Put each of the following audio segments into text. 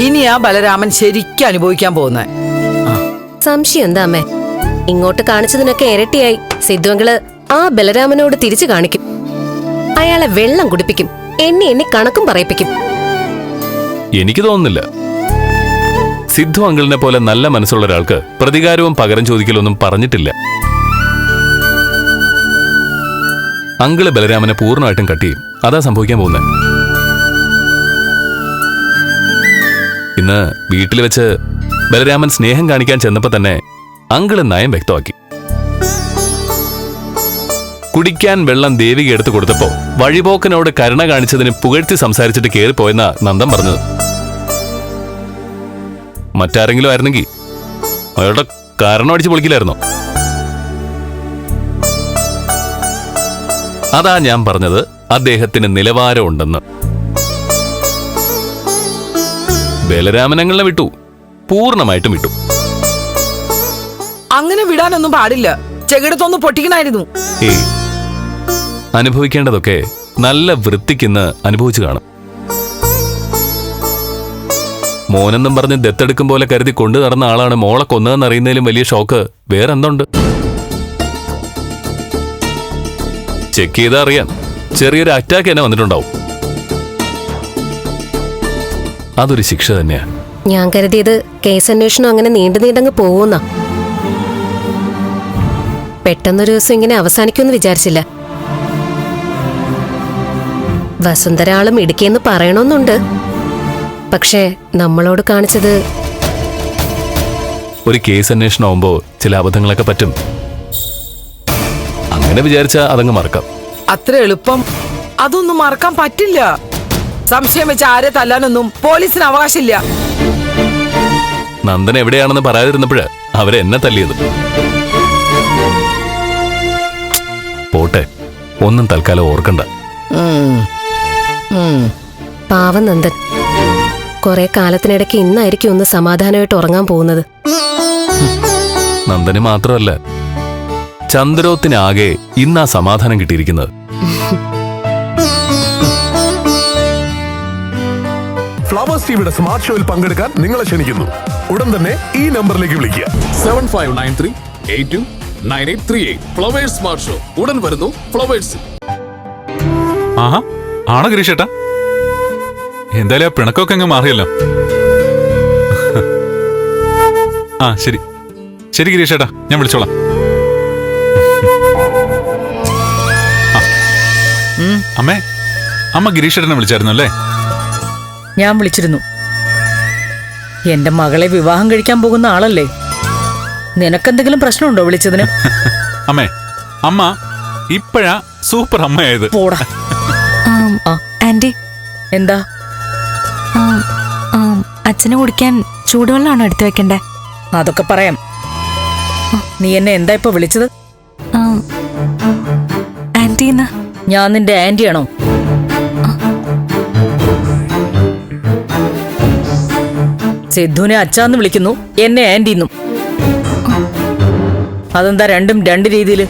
ഇനിയാ ബലരാമൻ ശരിക്കും അനുഭവിക്കാൻ പോകുന്നത്. സംശയം എന്താ അമ്മേ? ഇങ്ങോട്ട് കാണിച്ചതിനൊക്കെ ഇരട്ടിയായി സിദ്ധുവെങ്കില് ആ ബലരാമനോട് തിരിച്ചു കാണിക്കും. അയാളെ വെള്ളം കുടിപ്പിക്കും, എണ്ണി കണക്കും പറയിപ്പിക്കും. എനിക്ക് തോന്നുന്നില്ല. സിദ്ധു അങ്കിളിനെ പോലെ നല്ല മനസ്സുള്ള ഒരാൾക്ക് പ്രതികാരവും പകരം ചോദിക്കലൊന്നും പറഞ്ഞിട്ടില്ല. അങ്കിള് ബലരാമനെ പൂർണ്ണമായിട്ടും കട്ട് ചെയ്യും. അതാ സംഭവിക്കാൻ പോകുന്നത്. ഇന്ന് വീട്ടിൽ വെച്ച് ബലരാമൻ സ്നേഹം കാണിക്കാൻ ചെന്നപ്പോ തന്നെ അങ്കിള് നയം വ്യക്തമാക്കി. കുടിക്കാൻ വെള്ളം ദേവിക എടുത്തു കൊടുത്തപ്പോ വഴിപോക്കനോട് കരുണ കാണിച്ചതിന് പുകഴ്ത്തി സംസാരിച്ചിട്ട് കയറിപ്പോയെന്നാ നന്ദൻ പറഞ്ഞത്. മറ്റാരെങ്കിലും ആയിരുന്നെങ്കിൽ അയാളുടെ കാരണം അടിച്ചു പൊളിക്കില്ലായിരുന്നോ? അതാ ഞാൻ പറഞ്ഞത്, അദ്ദേഹത്തിന് നിലവാരമുണ്ടെന്ന്. ബലരാമനങ്ങളെ വിട്ടു, പൂർണ്ണമായിട്ടും വിട്ടു. അങ്ങനെ വിടാനൊന്നും പാടില്ല. ചെകിടത്തൊന്ന് പൊട്ടിക്കണായിരുന്നു. അനുഭവിക്കേണ്ടതൊക്കെ നല്ല വൃത്തിക്കിന്ന് അനുഭവിച്ചു കാണും. മോനെന്നും പറഞ്ഞ് ദത്തെടുക്കും പോലെ കരുതി കൊണ്ടു നടന്ന ആളാണ് മോളെ കൊന്നതെന്നറിയുന്നതിലും വലിയ ഷോക്ക് വേറെന്തുണ്ട്? ചെക്ക് ചെയ്താ അറിയാം, ചെറിയൊരു അറ്റാക്ക് തന്നെ വന്നിട്ടുണ്ടാവും. അതൊരു ശിക്ഷ തന്നെയാ. ഞാൻ കരുതിയത് കേസ് അന്വേഷണം അങ്ങനെ നീണ്ടങ്ങ് പോവുന്ന. പെട്ടെന്നൊരു ദിവസം ഇങ്ങനെ അവസാനിക്കുമെന്ന് വിചാരിച്ചില്ല. വസുന്ധര ആളും ഇടുക്കിയെന്ന് പറയണമെന്നുണ്ട്. പക്ഷേ നമ്മളോട് കാണിച്ചത്. ഒരു കേസ് അന്വേഷണം ആവുമ്പോ ചില അബദ്ധങ്ങളൊക്കെ പറ്റും. അങ്ങനെ വിചാരിച്ചാ അതങ്ങ് മറക്കാം. അത്ര എളുപ്പം അതൊന്നും മറക്കാൻ പറ്റില്ല. സംശയം വെച്ച് ആരെ തല്ലാനൊന്നും പോലീസിന് അവകാശമില്ല. നന്ദൻ എവിടെയാണെന്ന് പറയാതിരുന്നപ്പോഴ് അവരെന്നെ തല്ലിയത്. പോട്ടെ, ഒന്നും തൽക്കാലം ഓർക്കണ്ട. പാവം നന്ദൻ കുറെ കാലത്തിനിടയ്ക്ക് ഇന്നായിരിക്കും ഒന്ന് സമാധാനമായിട്ട് ഉറങ്ങാൻ പോകുന്നത്. നന്ദന് മാത്രമല്ല, ചന്ദ്രോത്തിനാകെ ഇന്നാ സമാധാനം കിട്ടിയിരിക്കുന്നത്. ഫ്ലവേഴ്സ് ടിവിയുടെ സ്മാർട്ട് ഷോയിൽ പങ്കെടുക്കാൻ നിങ്ങളെ ക്ഷണിക്കുന്നു. ഉടൻ തന്നെ ഈ നമ്പറിലേക്ക് വിളിക്കുക. 7593829838. ഫ്ലവേഴ്സ് സ്മാർട്ട് ഷോ ഉടൻ വരുന്നു ഫ്ലവേഴ്സ്. ആഹാ, ആണോ ഗിരീഷേട്ടാ? എന്തായാലും ആ പിണക്കൊക്കെ അങ്ങ് മാറിയല്ലോ. ആ ശരി ശരി ഗിരീഷേട്ടാ, ഞാൻ വിളിച്ചോളാം. അമ്മേ, അമ്മ ഗിരീഷേട്ടനെ വിളിച്ചായിരുന്നു അല്ലേ? ഞാൻ വിളിച്ചിരുന്നു. എന്റെ മകളെ വിവാഹം കഴിക്കാൻ പോകുന്ന ആളല്ലേ. നിനക്കെന്തെങ്കിലും പ്രശ്നമുണ്ടോ വിളിച്ചതിന്? അമ്മേ, അമ്മ ഇപ്പഴാ സൂപ്പർ അമ്മയായത്. പോടാ. ആന്റി, എന്താ? അച്ഛന് കുടിക്കാൻ ചൂടുവെള്ളമാണോ എടുത്തു വെക്കണ്ടേ? അതൊക്കെ പറയാം. നീ എന്നെ എന്താ ഇപ്പൊ വിളിച്ചത്? ആന്റിന്ന്. ഞാൻ നിന്റെ ആന്റിയാണോ? സിദ്ധുവിനെ അച്ഛാന്ന് വിളിക്കുന്നു, എന്നെ ആന്റിന്നും. അതെന്താ രണ്ടും രണ്ട് രീതിയിൽ?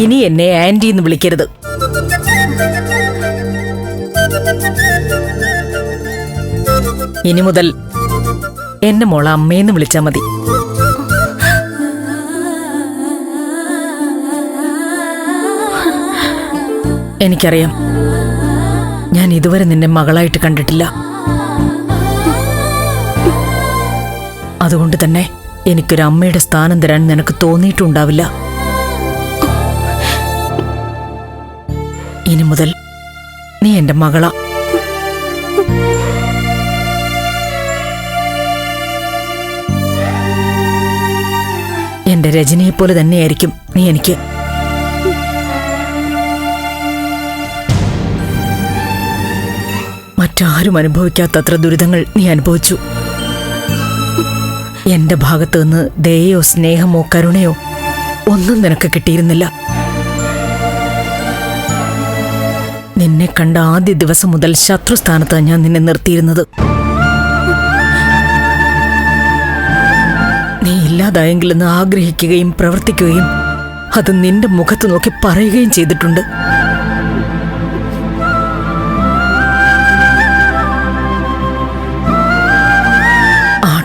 ഇനി എന്നെ ആന്റി എന്ന് വിളിക്കരുത്. ഇനി മുതൽ എന്നെ മോള അമ്മയെന്ന് വിളിച്ചാ മതി. എനിക്കറിയാം, ഞാൻ ഇതുവരെ നിന്നെ മകളായിട്ട് കണ്ടിട്ടില്ല. അതുകൊണ്ട് തന്നെ എനിക്കൊരു അമ്മയുടെ സ്ഥാനം തരാൻ നിനക്ക് തോന്നിയിട്ടുണ്ടാവില്ല. ഇനി മുതൽ നീ എന്റെ മകളാ. എന്റെ രജനിയെപ്പോലെ തന്നെയായിരിക്കും നീ എനിക്ക്. മറ്റാരും അനുഭവിക്കാത്തത്ര ദുരിതങ്ങൾ നീ അനുഭവിച്ചു. എന്റെ ഭാഗത്തു നിന്ന് ദയയോ സ്നേഹമോ കരുണയോ ഒന്നും നിനക്ക് കിട്ടിയിരുന്നില്ല. നിന്നെ കണ്ട ആദ്യ ദിവസം മുതൽ ശത്രുസ്ഥാനത്താണ് ഞാൻ നിന്നെ നിർത്തിയിരുന്നത്. നീ ഇല്ലാതായെങ്കിലെന്ന് ആഗ്രഹിക്കുകയും പ്രവർത്തിക്കുകയും അത് നിന്റെ മുഖത്ത് നോക്കി പറയുകയും ചെയ്തിട്ടുണ്ട്.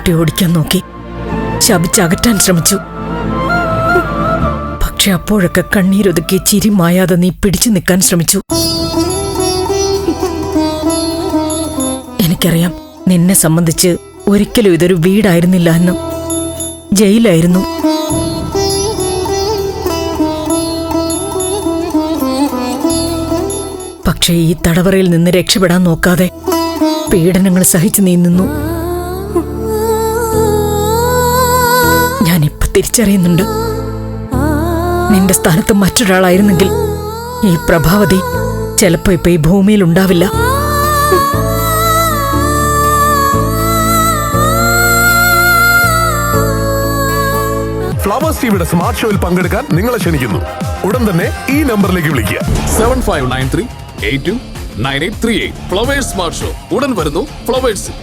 ചവിട്ടി ഓടിക്കാൻ നോക്കി, ശപിച്ചകറ്റാൻ ശ്രമിച്ചു. പക്ഷെ അപ്പോഴൊക്കെ കണ്ണീരൊതുക്കി ചിരി മായാതെ നീ പിടിച്ചു നിൽക്കാൻ ശ്രമിച്ചു. എനിക്കറിയാം, നിന്നെ സംബന്ധിച്ച് ഒരിക്കലും ഇതൊരു വീടായിരുന്നില്ല എന്ന്, ജയിലായിരുന്നു. പക്ഷേ ഈ തടവറയിൽ നിന്ന് രക്ഷപ്പെടാൻ നോക്കാതെ പീഡനങ്ങൾ സഹിച്ചു നീ നിന്നു. ഞാനിപ്പൊ തിരിച്ചറിയുന്നുണ്ട്, നിന്റെ സ്ഥാനത്ത് മറ്റൊരാളായിരുന്നെങ്കിൽ ഈ പ്രഭാവതി ചിലപ്പോ ഇപ്പൊ ഈ ഭൂമിയിൽ ഉണ്ടാവില്ല. ഫ്ലവേഴ്സ് ടിവിയുടെ സ്മാർട്ട് ഷോയിൽ പങ്കെടുക്കാൻ നിങ്ങളെ ക്ഷണിക്കുന്നു. ഉടൻ തന്നെ ഈ നമ്പറിലേക്ക് വിളിക്കുക. 7593829838. ഫ്ലവേഴ്സ് സ്മാർട്ട് ഷോ ഉടൻ വരുന്നു ഫ്ലവേഴ്സിൽ.